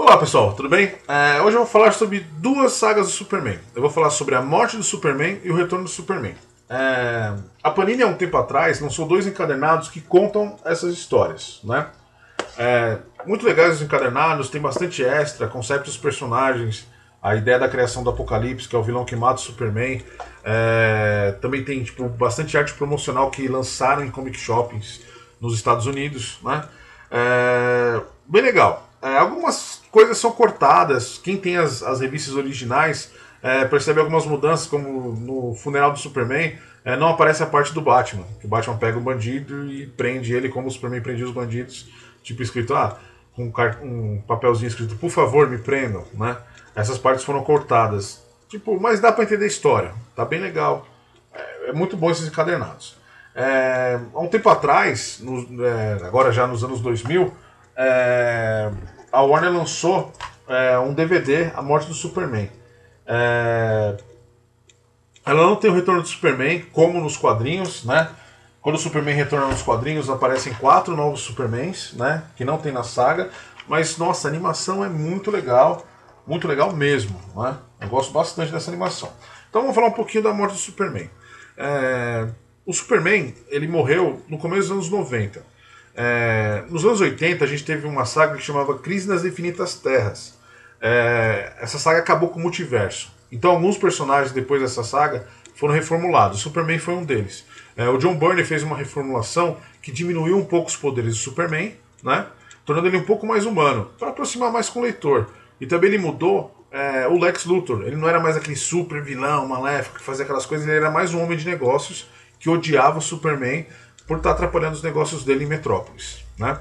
Olá pessoal, tudo bem? Hoje eu vou falar sobre duas sagas do Superman. Eu vou falar sobre a morte do Superman e o retorno do Superman. A Panini, há um tempo atrás, lançou dois encadernados que contam essas histórias, né? Muito legais os encadernados, tem bastante extra, conceito dos personagens, a ideia da criação do Apocalipse, que é o vilão que mata o Superman. Também tem bastante arte promocional que lançaram em comic shoppings nos Estados Unidos, né? Bem legal. Algumas coisas são cortadas. Quem tem as revistas originais percebe algumas mudanças, como no funeral do Superman não aparece a parte do Batman, que o Batman pega o bandido e prende ele como o Superman prendia os bandidos, tipo escrito com um papelzinho escrito "por favor, me prendam", né? Essas partes foram cortadas, mas dá pra entender a história, tá bem legal. É muito bom esses encadernados. Há um tempo atrás, agora já nos anos 2000, a Warner lançou um DVD, A Morte do Superman. Ela não tem o retorno do Superman como nos quadrinhos, né? Quando o Superman retorna nos quadrinhos, aparecem 4 novos Supermans, né? Que não tem na saga. Mas, nossa, a animação é muito legal mesmo, né? Eu gosto bastante dessa animação. Então vamos falar um pouquinho da morte do Superman. O Superman, ele morreu no começo dos anos 90. Nos anos 80 a gente teve uma saga que chamava Crise nas Infinitas Terras. Essa saga acabou com o multiverso. Então alguns personagens depois dessa saga foram reformulados. O Superman foi um deles. O John Byrne fez uma reformulação que diminuiu um pouco os poderes do Superman, né? Tornando ele um pouco mais humano, para aproximar mais com o leitor. E também ele mudou o Lex Luthor. Ele não era mais aquele super vilão maléfico que fazia aquelas coisas, ele era mais um homem de negócios que odiava o Superman por estar atrapalhando os negócios dele em Metrópolis, né?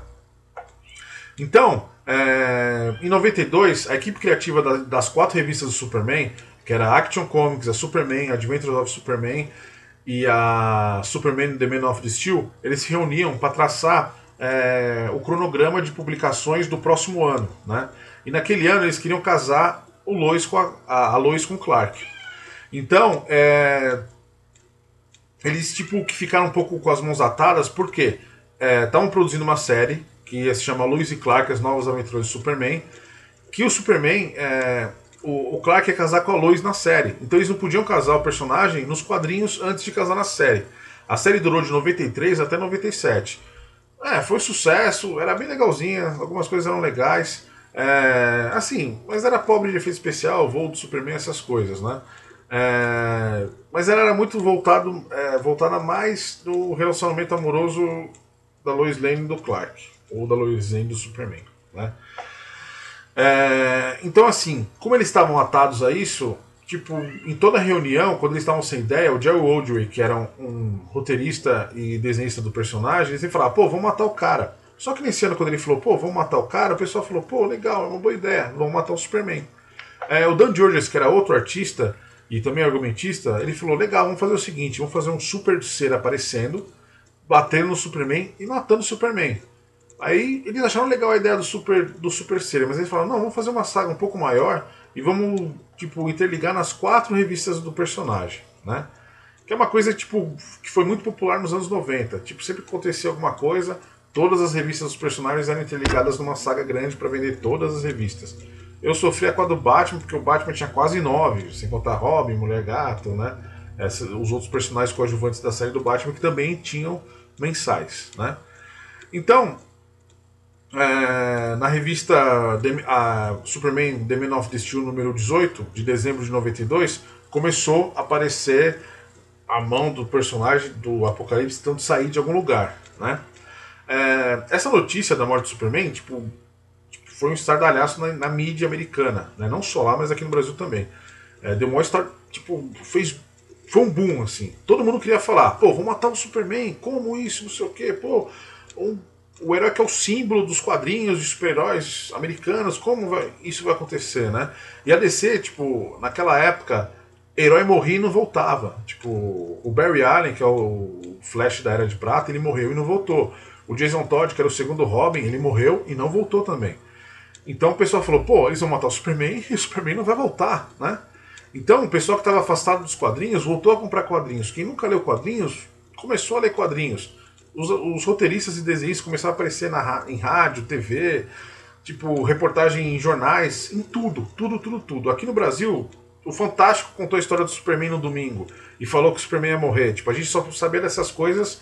Então, em 92, a equipe criativa das 4 revistas do Superman, que era a Action Comics, a Superman, a Adventures of Superman e a Superman The Man of Steel, eles se reuniam para traçar o cronograma de publicações do próximo ano, né? E naquele ano eles queriam casar o Lois a Lois com o Clark. Então, eles que ficaram um pouco com as mãos atadas, porque estavam produzindo uma série que se chama Lois e Clark, As Novas Aventuras do Superman, que o Superman, o Clark ia casar com a Lois na série. Então eles não podiam casar o personagem nos quadrinhos antes de casar na série. A série durou de 93 até 97. Foi sucesso, era bem legalzinha, algumas coisas eram legais. Mas era pobre de efeito especial, voo do Superman, essas coisas, né? Mas ela era muito voltada mais do relacionamento amoroso da Lois Lane e do Clark, ou da Lois Lane do Superman, né? Então, assim, como eles estavam atados a isso, em toda reunião, quando eles estavam sem ideia, o Jerry Ordway, que era um roteirista e desenhista do personagem, eles falaram, pô, vamos matar o cara. Só que nesse ano, quando ele falou, pô, vamos matar o cara, o pessoal falou, pô, legal, é uma boa ideia, vamos matar o Superman. O Dan Georges, que era outro artista e também argumentista, ele falou, legal, vamos fazer o seguinte, vamos fazer um super ser aparecendo, batendo no Superman e matando o Superman. Aí eles acharam legal a ideia do super ser, mas eles falaram, não, vamos fazer uma saga um pouco maior e vamos, interligar nas 4 revistas do personagem, né? Que é uma coisa, que foi muito popular nos anos 90. Sempre que acontecia alguma coisa, todas as revistas dos personagens eram interligadas numa saga grande para vender todas as revistas. Eu sofria com a do Batman, porque o Batman tinha quase 9, sem contar Robin, Mulher Gato, né? Os outros personagens coadjuvantes da série do Batman que também tinham mensais, né? Então, na revista Superman The Man of Steel número 18, de dezembro de 92, começou a aparecer a mão do personagem do Apocalipse tentando sair de algum lugar, né? Essa notícia da morte do Superman, foi um estardalhaço na mídia americana, né? Não só lá, mas aqui no Brasil também. Deu maior foi um boom, assim. Todo mundo queria falar, pô, vamos matar o Superman, como isso, não sei o quê, pô, o herói que é o símbolo dos quadrinhos de super-heróis americanos, isso vai acontecer, né? E a DC, naquela época, herói morria e não voltava. O Barry Allen, que é o Flash da Era de Prata, ele morreu e não voltou. O Jason Todd, que era o segundo Robin, ele morreu e não voltou também. Então o pessoal falou, pô, eles vão matar o Superman e o Superman não vai voltar, né? Então o pessoal que estava afastado dos quadrinhos voltou a comprar quadrinhos. Quem nunca leu quadrinhos, começou a ler quadrinhos. Os roteiristas e desenhistas começaram a aparecer em rádio, TV. tipo, reportagem em jornais, em tudo, tudo, tudo, tudo. Aqui no Brasil, o Fantástico contou a história do Superman no domingo e falou que o Superman ia morrer. Tipo, a gente só sabia dessas coisas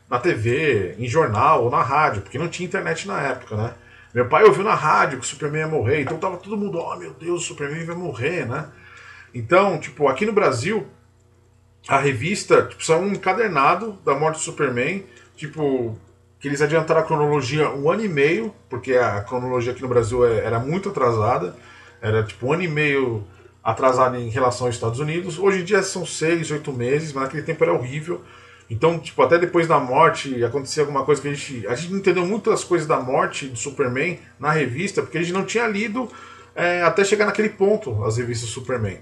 na TV, em jornal ou na rádio, porque não tinha internet na época, né? Meu pai ouviu na rádio que o Superman ia morrer, então tava todo mundo, oh meu Deus, o Superman vai morrer, né? Então, tipo, aqui no Brasil, a revista, tipo, saiu um encadernado da morte do Superman, tipo, que eles adiantaram a cronologia um ano e meio, porque a cronologia aqui no Brasil era muito atrasada, era tipo um ano e meio atrasada em relação aos Estados Unidos. Hoje em dia são 6, 8 meses, mas naquele tempo era horrível. Então, tipo, até depois da morte acontecia alguma coisa que a gente não entendeu muitas coisas da morte do Superman na revista, porque a gente não tinha lido até chegar naquele ponto as revistas Superman.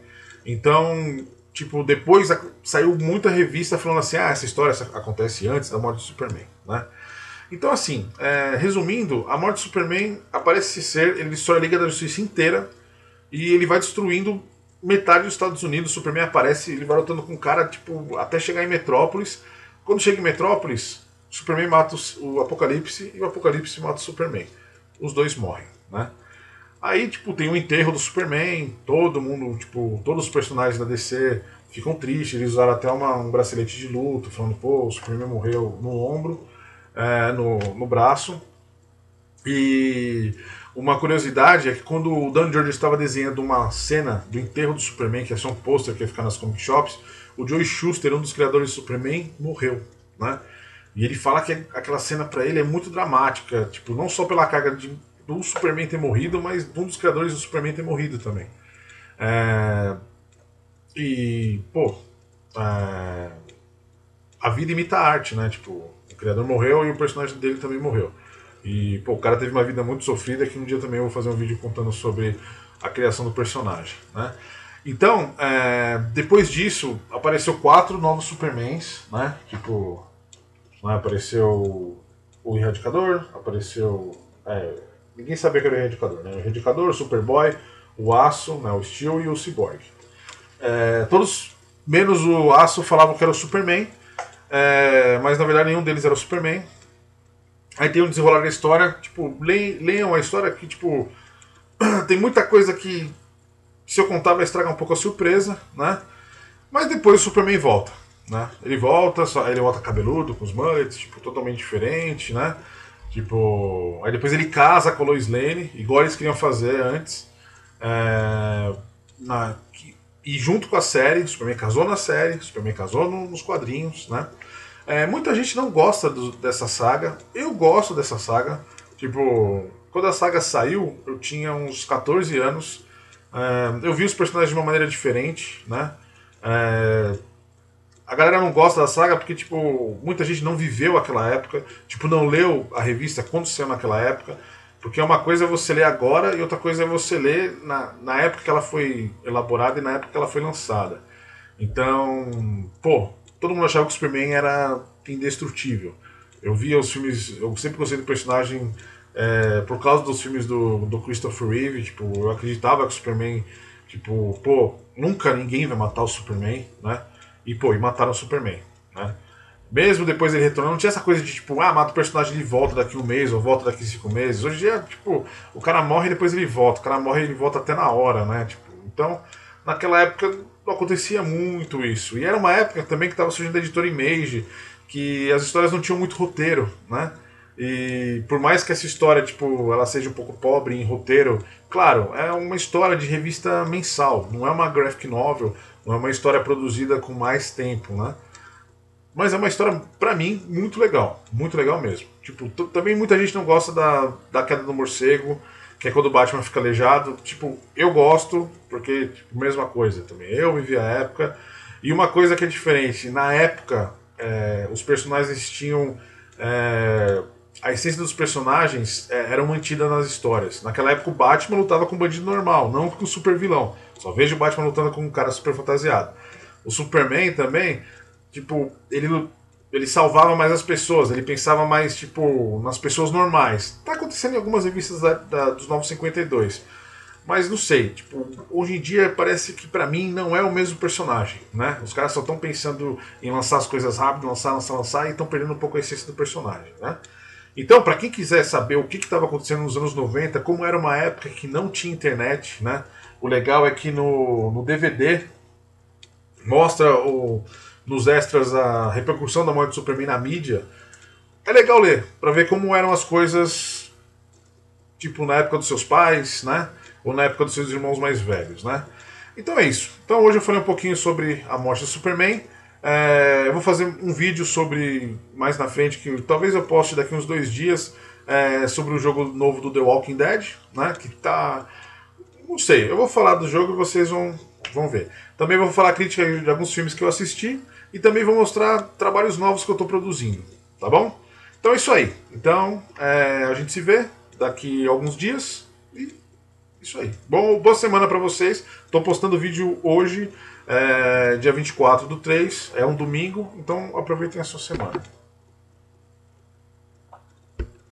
Então, tipo, depois saiu muita revista falando assim, essa história acontece antes da morte do Superman, né? Então, assim, resumindo, a morte do Superman parece ser, ele destrói a Liga da Justiça inteira e ele vai destruindo metade dos Estados Unidos. O Superman aparece, ele vai lutando com o cara, tipo, até chegar em Metrópolis. Quando chega em Metrópolis, o Superman mata o Apocalipse e o Apocalipse mata o Superman. Os dois morrem, né? Aí, tipo, tem o enterro do Superman, todo mundo, tipo, todos os personagens da DC ficam tristes, eles usaram até um bracelete de luto, falando, pô, o Superman morreu no ombro, no braço. E uma curiosidade é que quando o Dan George estava desenhando uma cena do enterro do Superman, que ia ser um pôster que ia ficar nas comic shops, o Joe Shuster, um dos criadores do Superman, morreu, né? E ele fala que aquela cena para ele é muito dramática, tipo, não só pela carga do Superman ter morrido, mas de um dos criadores do Superman ter morrido também. E, pô, a vida imita a arte, né? Tipo, o criador morreu e o personagem dele também morreu. E, pô, o cara teve uma vida muito sofrida, que um dia também eu vou fazer um vídeo contando sobre a criação do personagem, né? Então, depois disso, apareceu 4 novos Supermans, né? Tipo, apareceu o Erradicador, apareceu... ninguém sabia que era o Erradicador, né? O Erradicador, o Superboy, o Aço, né? O Steel e o Cyborg. Todos, menos o Aço, falavam que era o Superman, mas na verdade nenhum deles era o Superman. Aí tem um desenrolar da história, tipo, leiam a história que, tipo, tem muita coisa que, se eu contar, vai estragar um pouco a surpresa, né? Mas depois o Superman volta, né? Ele volta cabeludo, com os mullets, tipo, totalmente diferente, né? Tipo, aí depois ele casa com a Lois Lane, igual eles queriam fazer antes. E junto com a série, o Superman casou na série, o Superman casou nos quadrinhos, né? Muita gente não gosta dessa saga. Eu gosto dessa saga. Tipo, quando a saga saiu, eu tinha uns 14 anos. Eu vi os personagens de uma maneira diferente, né? A galera não gosta da saga porque, tipo, muita gente não viveu aquela época. Tipo, não leu a revista quando saiu naquela época. Porque uma coisa é você ler agora e outra coisa é você ler na época que ela foi elaborada e na época que ela foi lançada. Então, pô, todo mundo achava que o Superman era indestrutível. Eu via os filmes, eu sempre gostei do personagem por causa dos filmes do Christopher Reeve. Tipo, eu acreditava que o Superman, tipo, pô, nunca ninguém vai matar o Superman, né? E pô, e mataram o Superman, né? Mesmo depois ele retornando, não tinha essa coisa de tipo, mata o personagem e ele volta daqui um mês ou volta daqui 5 meses. Hoje em dia, tipo, o cara morre e depois ele volta. O cara morre e ele volta até na hora, né? Tipo, então, naquela época não acontecia muito isso. E era uma época também que estava surgindo a editora Image, que as histórias não tinham muito roteiro, né? E por mais que essa história, tipo, ela seja um pouco pobre em roteiro, claro, é uma história de revista mensal, não é uma graphic novel, não é uma história produzida com mais tempo, né? Mas é uma história, pra mim, muito legal mesmo. Tipo, também muita gente não gosta da queda do morcego, que é quando o Batman fica aleijado. Tipo, eu gosto, porque, tipo, mesma coisa também. Eu vivi a época. E uma coisa que é diferente, na época, os personagens tinham. A essência dos personagens eram mantida nas histórias. Naquela época o Batman lutava com um bandido normal, não com um super vilão. Só vejo o Batman lutando com um cara super fantasiado. O Superman também, tipo, ele salvava mais as pessoas, ele pensava mais, tipo, nas pessoas normais. Tá acontecendo em algumas revistas dos Novos 52. Mas não sei, tipo, hoje em dia parece que pra mim não é o mesmo personagem, né? Os caras só estão pensando em lançar as coisas rápido, lançar e estão perdendo um pouco a essência do personagem, né? Então, para quem quiser saber o que estava acontecendo nos anos 90, como era uma época que não tinha internet, né? O legal é que no DVD mostra nos extras a repercussão da morte do Superman na mídia. É legal ler, para ver como eram as coisas, tipo, na época dos seus pais, né? Ou na época dos seus irmãos mais velhos, né? Então é isso. Então hoje eu falei um pouquinho sobre a morte do Superman. Eu vou fazer um vídeo sobre, mais na frente, que talvez eu poste daqui uns 2 dias, sobre o jogo novo do The Walking Dead, né? Que tá... Não sei, eu vou falar do jogo e vocês vão ver. Também vou falar crítica de alguns filmes que eu assisti e também vou mostrar trabalhos novos que eu estou produzindo, tá bom? Então é isso aí. Então a gente se vê daqui a alguns dias e isso aí. Boa semana para vocês. Estou postando vídeo hoje, dia 24/3, é um domingo, então aproveitem a sua semana.